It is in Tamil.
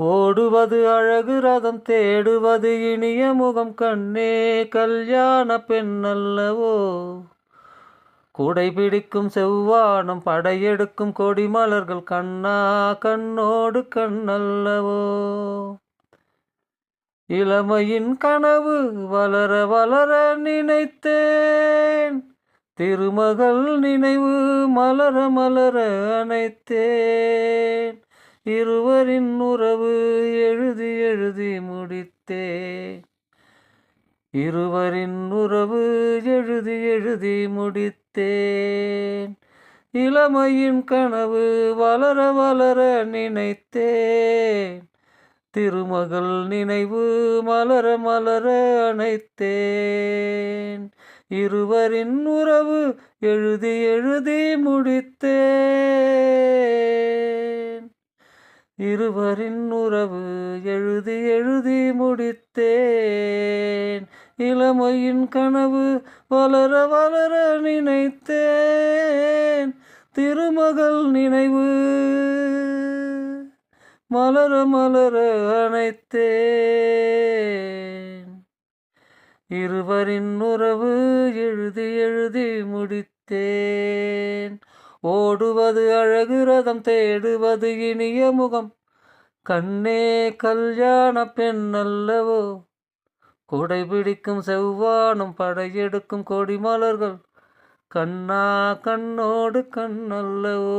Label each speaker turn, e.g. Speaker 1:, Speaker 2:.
Speaker 1: ஓடுவது அழகு ரதம் தேடுவது இனிய முகம் கண்ணே கல்யாண பெண்ணல்லவோ. குடைபிடிக்கும் செவ்வானம் படையெடுக்கும் கொடிமலர்கள் கண்ணா கண்ணோடு கண்ணல்லவோ. இளமையின் கனவு வளர வளர நினைத்தேன், திருமகள் நினைவு மலர மலர அணைத்தேன். இருவரின் உறவு எழுதி எழுதி முடித்தேன், இருவரின் உறவு எழுதி எழுதி முடித்தேன். இளமையின் கனவு வளர வளர நினைத்தேன், திருமகள் நினைவு மலர மலர அணைத்தேன். இருவரின் உறவு எழுதி எழுதி முடித்தேன், இருவரின் உறவு எழுதி எழுதி முடித்தேன். இளமையின் கனவு வளர வளர நினைத்தேன், திருமகள் நினைவு மலர மலர அணைத்தேன். இருவரின் உறவு எழுதி எழுதி முடித்தேன். ஓடுவது அழகு ரதம் தேடுவது இனிய முகம் கண்ணே கல்யாண பெண்ணல்லவோ. குடைபிடிக்கும் செவ்வானம் படையெடுக்கும் கொடிமலர்கள் கண்ணா கண்ணோடு கண்ணல்லவோ.